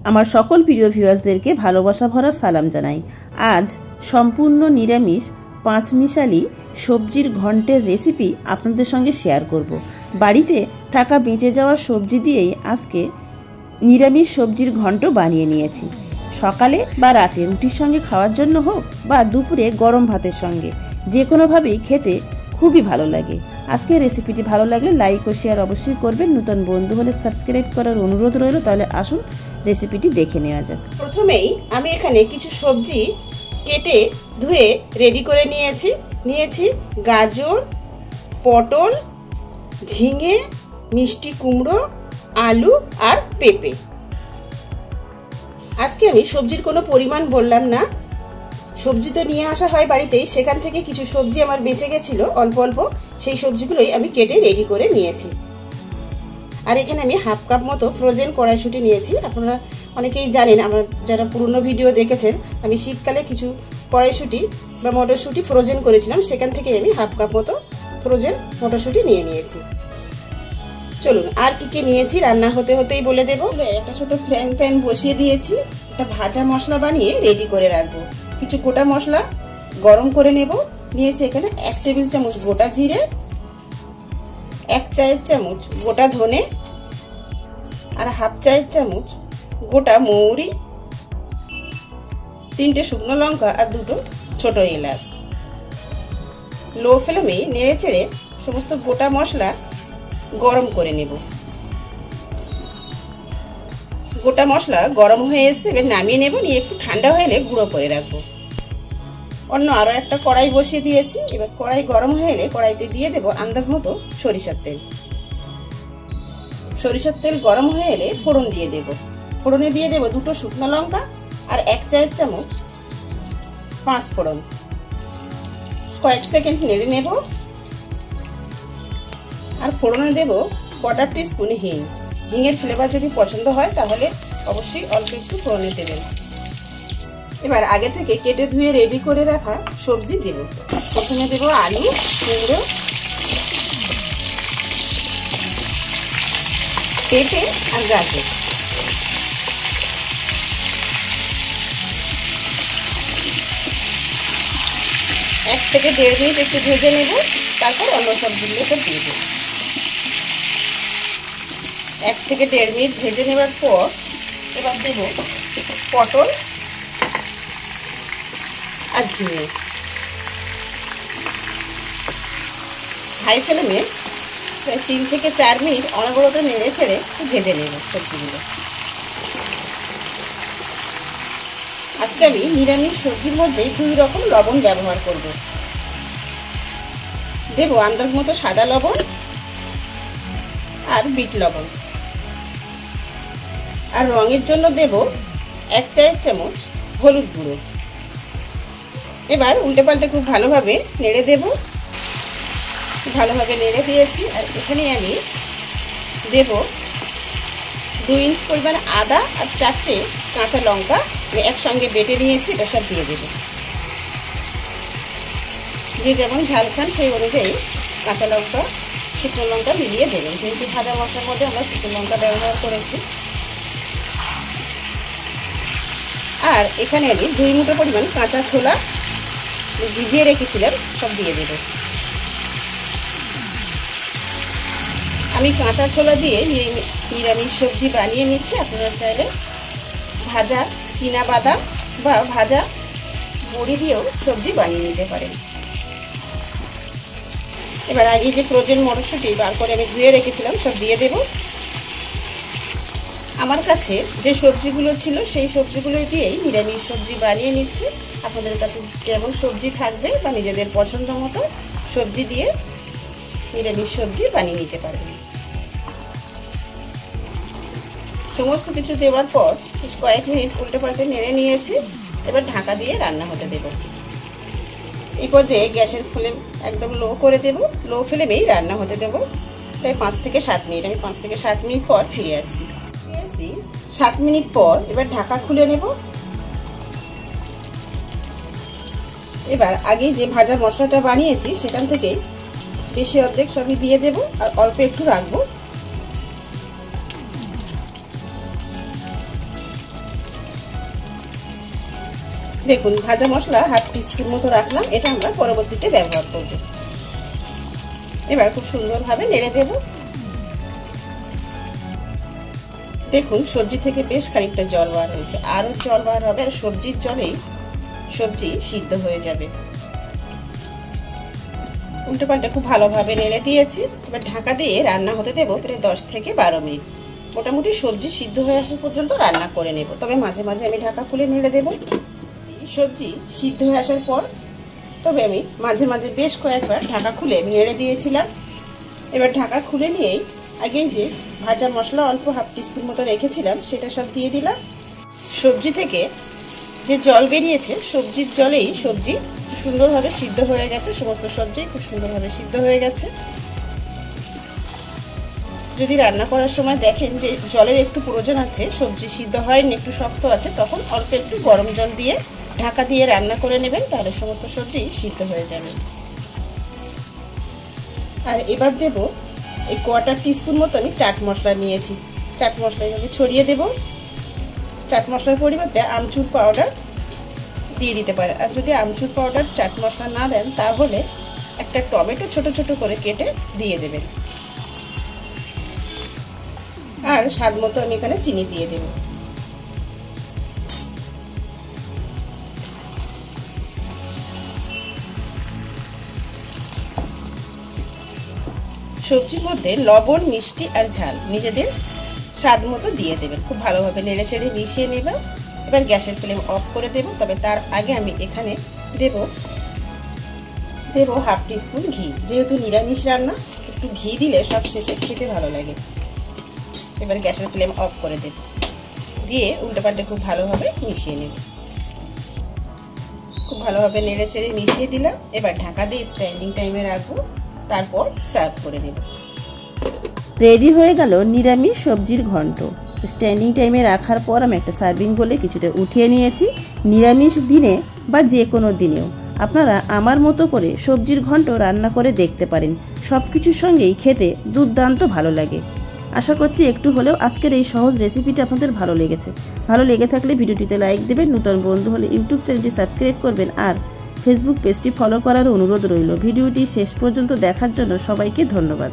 আমার সকল প্রিয় ভিউয়ার্সদেরকে ভালোবাসা ভরা সালাম জানাই। আজ সম্পূর্ণ নিরামিষ পাঁচমিশালি সবজির ঘন্টের রেসিপি আপনাদের সঙ্গে শেয়ার করব। বাড়িতে থাকা বেঁচে যাওয়া সবজি দিয়েই আজকে নিরামিষ সবজির ঘন্ট বানিয়ে নিয়েছি। সকালে বা রাতে রুটির সঙ্গে খাওয়ার জন্য হোক বা দুপুরে গরম ভাতের সঙ্গে যে কোনোভাবেই খেতে খুবই ভালো লাগে। আজকে রেসিপিটি ভালো লাগলে লাইক ও শেয়ার অবশ্যই করবেন। নতুন বন্ধু হলে সাবস্ক্রাইব করার অনুরোধ রইল। তাহলে আসুন রেসিপিটি দেখে নেওয়া যাক। প্রথমেই আমি এখানে কিছু সবজি কেটে ধুয়ে রেডি করে নিয়েছি গাজর, পটল, ঝিঙে, মিষ্টি কুমড়ো, আলু আর পেঁপে। আজকে আমি সবজির কোনো পরিমাণ বললাম না, সবজি তো নিয়ে আসা হয় বাড়িতেই, সেখান থেকে কিছু সবজি আমার বেঁচে গেছিলো অল্প অল্প, সেই সবজিগুলোই আমি কেটে রেডি করে নিয়েছি। আর এখানে আমি হাফ কাপ মতো ফ্রোজেন কড়াইশুঁটি নিয়েছি। আপনারা অনেকেই জানেন, আমরা যারা পুরনো ভিডিও দেখেছেন, আমি শীতকালে কিছু কড়াইশুঁটি বা মটরশুঁটি ফ্রোজেন করেছিলাম, সেখান থেকে আমি হাফ কাপ মতো ফ্রোজেন মটরশুঁটি নিয়ে নিয়েছি। চলুন আর কি নিয়েছি রান্না হতে হতেই বলে দেবো। একটা ছোট ফ্রাইং প্যান বসিয়ে দিয়েছি, একটা ভাজা মশলা বানিয়ে রেডি করে রাখবো। কিছু গোটা মশলা গরম করে নেব। নিয়েছি এখানে 1 টেবিল চামচ গোটা জিরে, 1 চায়ের চামচ গোটা ধনে আর হাফ চায়ের চামচ গোটা মৌরি, 3টে শুকনো লঙ্কা আর 2টো ছোট এলাচ। লো ফ্লেমে নেড়ে চেড়ে সমস্ত গোটা মশলা গরম করে নেব। গোটা মশলা গরম হয়ে এসে এবার নামিয়ে নেব। নিয়ে একটু ঠান্ডা হয়ে এলে গুঁড়ো করে রাখবো। অন্য আরও একটা কড়াই বসিয়ে দিয়েছি। এবার কড়াই গরম হয়ে এলে কড়াইতে দিয়ে দেবো আন্দাজ মতো সরিষার তেল। সরিষার তেল গরম হয়ে এলে ফোড়ন দিয়ে দেব। ফোড়নে দিয়ে দেবো 2টো শুকনো লঙ্কা আর 1 চায়ের চামচ 5 ফোড়ন। কয়েক সেকেন্ড নেড়ে নেব। আর ফোড়নে দেব 1/4 টিস্পুন হিং। হিঙের ফ্লেভার যদি পছন্দ হয় তাহলে অবশ্যই অল্প একটু ফোড়নে দেবেন। এবার আগে থেকে কেটে ধুয়ে রেডি করে রাখা সবজি দেব। প্রথমে দেব আলু, কুমড়ো, পেঁপে আর গাজর। এক থেকে 1.5 মিনিট একটু ভেজে নেব। তারপর অন্য সবজিগুলো সব দিয়ে দেব। 1 থেকে 1.5 মিনিট ভেজে নেবার পর এবার দেব পটল আর ঝিঙে। হাই ফ্লেমে 3 থেকে 4 মিনিট অনবরত নেড়ে চেড়ে একটু ভেজে নেব সবজিগুলো। আজকে আমি নিরামিষ সবজির মধ্যে 2 রকম লবণ ব্যবহার করব। দেব আন্দাজ মতো সাদা লবণ আর বিট লবণ। আর রঙের জন্য দেব 1 চায়ের চামচ হলুদ গুঁড়ো। এবার উল্টে পাল্টে খুব ভালোভাবে নেড়ে দেব। ভালোভাবে নেড়ে দিয়েছি। আর এখানে আমি দেব 2 ইঞ্চ পরিমাণ আদা আর 4টে কাঁচা লঙ্কা একসঙ্গে বেটে নিয়েছি, এটা সব দিয়ে দেব। যে যেমন ঝাল খান সেই অনুযায়ী কাঁচা লঙ্কা শুকনো লঙ্কা মিলিয়ে দেবেন। যেহেতু ভাজা মশলার মধ্যে আমরা শুকনো লঙ্কা ব্যবহার করেছি। আর এখানে আমি 2 মুঠো পরিমাণ কাঁচা ছোলা ভিজিয়ে রেখেছিলাম, সব দিয়ে দেব। আমি কাঁচা ছোলা দিয়ে নিরামিষ সবজি বানিয়ে নিচ্ছি। আপনারা চাইলে ভাজা চীনা বাদাম বা ভাজা বড়ি দিয়েও সবজি বানিয়ে নিতে পারেন। এবার আগে যে ফ্রোজেন মটরশুঁটি বার করে আমি ধুয়ে রেখেছিলাম সব দিয়ে দেব। আমার কাছে যে সবজিগুলো ছিল সেই সবজিগুলো দিয়েই নিরামিষ সবজি বানিয়ে নিচ্ছি। আপনাদের কাছে যেমন সবজি থাকবে বা নিজেদের পছন্দ মতো সবজি দিয়ে নিরামিষ সবজি বানিয়ে নিতে পারবেন। সমস্ত কিছু দেওয়ার পর কয়েক মিনিট উল্টে পাল্টে নেড়ে নিয়েছি। এবার ঢাকা দিয়ে রান্না হতে দেব। এই পর্যায়ে গ্যাসের ফ্লেম একদম লো করে দেব। লো ফ্লেমেই রান্না হতে দেব প্রায় 5 থেকে 7 মিনিট। আমি 5 থেকে 7 মিনিট পর ফিরে আসছি। 7 মিনিট পর এবার ঢাকা খুলে নেব। এবার আগে যে ভাজা মশলাটা বানিয়েছি সেখান থেকে বেশি অর্ধেক সবই দিয়ে দেব আর অল্প একটু রাখবো। দেখুন ভাজা মশলা হাফ টিস্পুন মতো রাখলাম, এটা আমরা পরবর্তীতে ব্যবহার করব। এবার খুব সুন্দরভাবে নেড়ে দেব। দেখুন সবজি থেকে বেশ খানিকটা জল বার হয়েছে, আরও জল বার হবে, আর সবজির জলেই সবজি সিদ্ধ হয়ে যাবে। উল্টো পাল্টা খুব ভালোভাবে নেড়ে দিয়েছি। এবার ঢাকা দিয়ে রান্না হতে দেবো প্রায় 10 থেকে 12 মিনিট। মোটামুটি সবজি সিদ্ধ হয়ে আসা পর্যন্ত রান্না করে নেব, তবে মাঝে মাঝে আমি ঢাকা খুলে নেড়ে দেব। সবজি সিদ্ধ হয়ে আসার পর তবে আমি মাঝে মাঝে বেশ কয়েকবার ঢাকা খুলে নেড়ে দিয়েছিলাম। এবার ঢাকা খুলে নিয়েই আগেই যে ভাজা মশলা অল্প হাফ টিস্পুন মতো রেখেছিলাম সেটা সব দিয়ে দিলাম। সবজি থেকে যে জল বেরিয়েছে, সবজির জলেই সবজি সুন্দরভাবে সিদ্ধ হয়ে গেছে, সমস্ত সবজি খুব সুন্দরভাবে সিদ্ধ হয়ে গেছে। যদি রান্না করার সময় দেখেন যে জলের একটু প্রয়োজন আছে, সবজি সিদ্ধ হয়নি, একটু শক্ত আছে, তখন অল্প একটু গরম জল দিয়ে ঢাকা দিয়ে রান্না করে নেবেন, তাহলে সমস্ত সবজি সিদ্ধ হয়ে যাবে। আর এবার দেব এই 1/4 টিস্পুন মতো আমি চাট মশলা নিয়েছি, চাট মশলা এভাবে ছড়িয়ে দেব। চাট মশলার পরিবর্তে আমচুর পাউডার দিয়ে দিতে পারেন, আর যদি আমচুর পাউডার চাট মশলা না দেন তাহলে একটা টমেটো ছোট ছোট করে কেটে দিয়ে দেবেন। আর স্বাদ মতো আমি এখানে চিনি দিয়ে দেব। সবজির মধ্যে লবণ, মিষ্টি আর ঝাল নিজেদের স্বাদ মতো দিয়ে দেবেন। খুব ভালোভাবে নেড়ে চেড়ে মিশিয়ে নেবেন। এবার গ্যাসের ফ্লেম অফ করে দেব। তবে তার আগে আমি এখানে দেব হাফ টিস্পুন ঘি। যেহেতু নিরামিষ রান্না, একটু ঘি দিলে সব শেষে খেতে ভালো লাগে। এবার গ্যাসের ফ্লেম অফ করে দেব, দিয়ে উল্টোপাল্টে খুব ভালোভাবে মিশিয়ে নেব। খুব ভালোভাবে নেড়ে চেড়ে মিশিয়ে দিলাম। এবার ঢাকা দিয়ে স্ট্যান্ডিং টাইমে রাখবো, তারপর সার্ভ করে নেব। রেডি হয়ে গেল নিরামিষ সবজির ঘন্ট। স্ট্যান্ডিং টাইমে রাখার পর আমি একটা সার্ভিং বলে কিছুটা উঠিয়ে নিয়েছি। নিরামিষ দিনে বা যে কোনো দিনেও আপনারা আমার মতো করে সবজির ঘন্ট রান্না করে দেখতে পারেন। সব কিছুর সঙ্গেই খেতে দুর্দান্ত ভালো লাগে। আশা করছি একটু হলেও আজকের এই সহজ রেসিপিটা আপনাদের ভালো লেগেছে। ভালো লেগে থাকলে ভিডিওটিতে লাইক দেবেন, নতুন বন্ধু হলে ইউটিউব চ্যানেলটি সাবস্ক্রাইব করবেন, আর ফেসবুক পেজটি ফলো করার অনুরোধ রইল। ভিডিওটি শেষ পর্যন্ত দেখার জন্য সবাইকে ধন্যবাদ।